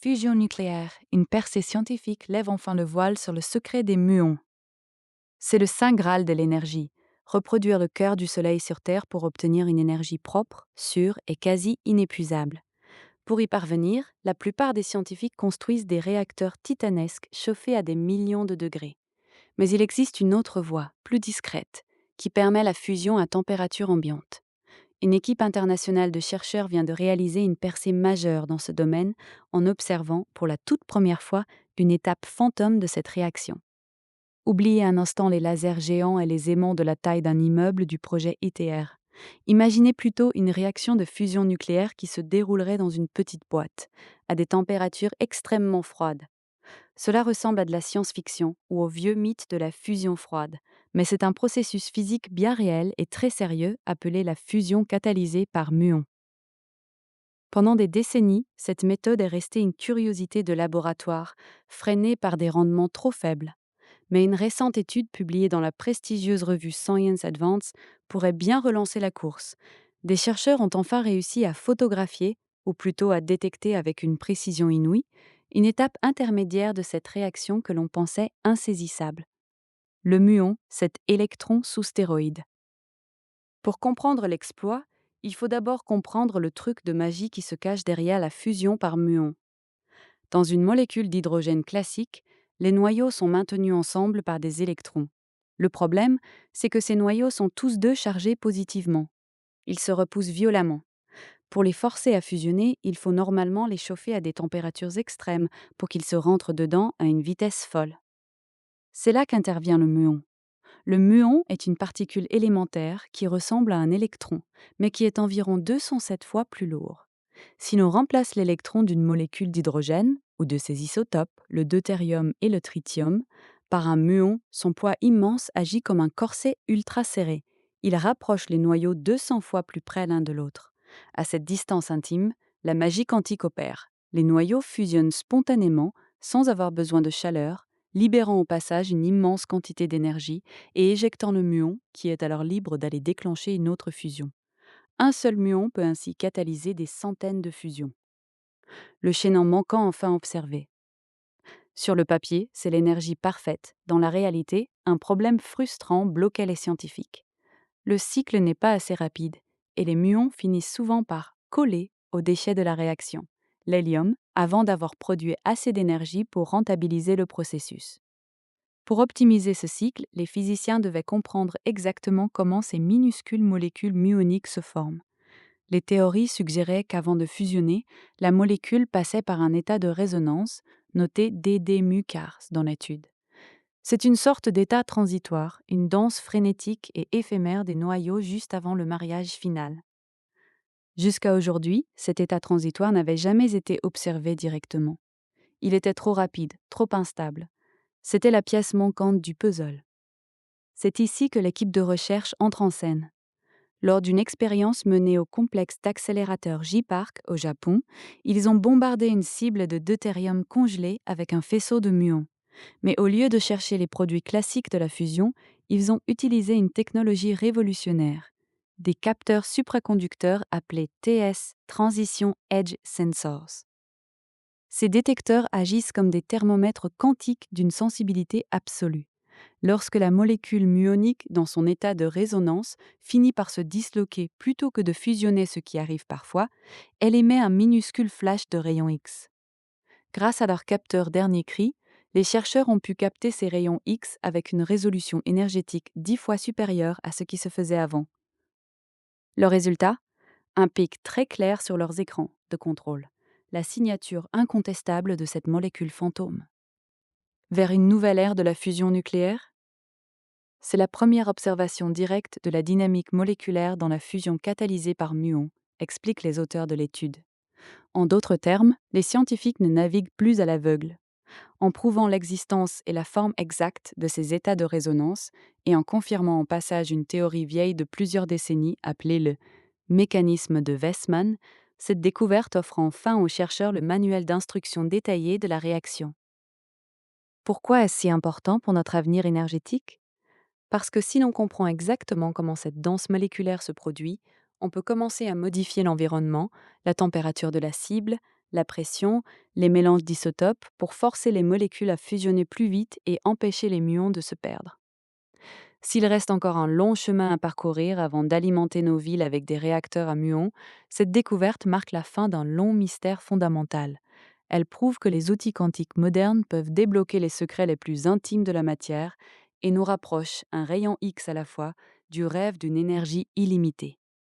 fusion nucléaire, une percée scientifique lève enfin le voile sur le secret des muons. C'est le saint graal de l'énergie, reproduire le cœur du Soleil sur Terre pour obtenir une énergie propre, sûre et quasi inépuisable. Pour y parvenir, la plupart des scientifiques construisent des réacteurs titanesques chauffés à des millions de degrés. Mais il existe une autre voie, plus discrète, qui permet la fusion à température ambiante. Une équipe internationale de chercheurs vient de réaliser une percée majeure dans ce domaine en observant, pour la toute première fois, une étape fantôme de cette réaction. Oubliez un instant les lasers géants et les aimants de la taille d'un immeuble du projet ITER. Imaginez plutôt une réaction de fusion nucléaire qui se déroulerait dans une petite boîte, à des températures extrêmement froides. Cela ressemble à de la science-fiction ou au vieux mythe de la fusion froide, mais c'est un processus physique bien réel et très sérieux appelé la fusion catalysée par muons. Pendant des décennies, cette méthode est restée une curiosité de laboratoire, freinée par des rendements trop faibles. Mais une récente étude publiée dans la prestigieuse revue Science Advance pourrait bien relancer la course. Des chercheurs ont enfin réussi à photographier, ou plutôt à détecter avec une précision inouïe, une étape intermédiaire de cette réaction que l'on pensait insaisissable. Le muon, cet électron sous stéroïde. Pour comprendre l'exploit, il faut d'abord comprendre le truc de magie qui se cache derrière la fusion par muon. Dans une molécule d'hydrogène classique, les noyaux sont maintenus ensemble par des électrons. Le problème, c'est que ces noyaux sont tous deux chargés positivement. Ils se repoussent violemment. Pour les forcer à fusionner, il faut normalement les chauffer à des températures extrêmes pour qu'ils se rentrent dedans à une vitesse folle. C'est là qu'intervient le muon. Le muon est une particule élémentaire qui ressemble à un électron, mais qui est environ 207 fois plus lourd. Si l'on remplace l'électron d'une molécule d'hydrogène, ou de ses isotopes, le deutérium et le tritium, par un muon, son poids immense agit comme un corset ultra serré. Il rapproche les noyaux 200 fois plus près l'un de l'autre. À cette distance intime, la magie quantique opère. Les noyaux fusionnent spontanément, sans avoir besoin de chaleur, libérant au passage une immense quantité d'énergie et éjectant le muon, qui est alors libre d'aller déclencher une autre fusion. Un seul muon peut ainsi catalyser des centaines de fusions. Le chaînon manquant enfin observé. Sur le papier, c'est l'énergie parfaite. Dans la réalité, un problème frustrant bloquait les scientifiques. Le cycle n'est pas assez rapide, et les muons finissent souvent par coller aux déchets de la réaction, l'hélium, avant d'avoir produit assez d'énergie pour rentabiliser le processus. Pour optimiser ce cycle, les physiciens devaient comprendre exactement comment ces minuscules molécules muoniques se forment. Les théories suggéraient qu'avant de fusionner, la molécule passait par un état de résonance, noté dd-mu-cars dans l'étude. C'est une sorte d'état transitoire, une danse frénétique et éphémère des noyaux juste avant le mariage final. Jusqu'à aujourd'hui, cet état transitoire n'avait jamais été observé directement. Il était trop rapide, trop instable. C'était la pièce manquante du puzzle. C'est ici que l'équipe de recherche entre en scène. Lors d'une expérience menée au complexe d'accélérateur J-Park au Japon, ils ont bombardé une cible de deutérium congelé avec un faisceau de muons. Mais au lieu de chercher les produits classiques de la fusion, ils ont utilisé une technologie révolutionnaire, des capteurs supraconducteurs appelés TS Transition Edge Sensors. Ces détecteurs agissent comme des thermomètres quantiques d'une sensibilité absolue. Lorsque la molécule muonique, dans son état de résonance, finit par se disloquer plutôt que de fusionner, ce qui arrive parfois, elle émet un minuscule flash de rayons X. Grâce à leur capteur dernier cri, les chercheurs ont pu capter ces rayons X avec une résolution énergétique 10 fois supérieure à ce qui se faisait avant. Le résultat ? Un pic très clair sur leurs écrans de contrôle, la signature incontestable de cette molécule fantôme. Vers une nouvelle ère de la fusion nucléaire ? C'est la première observation directe de la dynamique moléculaire dans la fusion catalysée par muons, expliquent les auteurs de l'étude. En d'autres termes, les scientifiques ne naviguent plus à l'aveugle. En prouvant l'existence et la forme exacte de ces états de résonance et en confirmant au passage une théorie vieille de plusieurs décennies appelée le mécanisme de Wessmann, cette découverte offre enfin aux chercheurs le manuel d'instruction détaillé de la réaction. Pourquoi est-ce si important pour notre avenir énergétique ? Parce que si l'on comprend exactement comment cette danse moléculaire se produit, on peut commencer à modifier l'environnement, la température de la cible, la pression, les mélanges d'isotopes pour forcer les molécules à fusionner plus vite et empêcher les muons de se perdre. S'il reste encore un long chemin à parcourir avant d'alimenter nos villes avec des réacteurs à muons, cette découverte marque la fin d'un long mystère fondamental. Elle prouve que les outils quantiques modernes peuvent débloquer les secrets les plus intimes de la matière et nous rapproche, un rayon X à la fois, du rêve d'une énergie illimitée.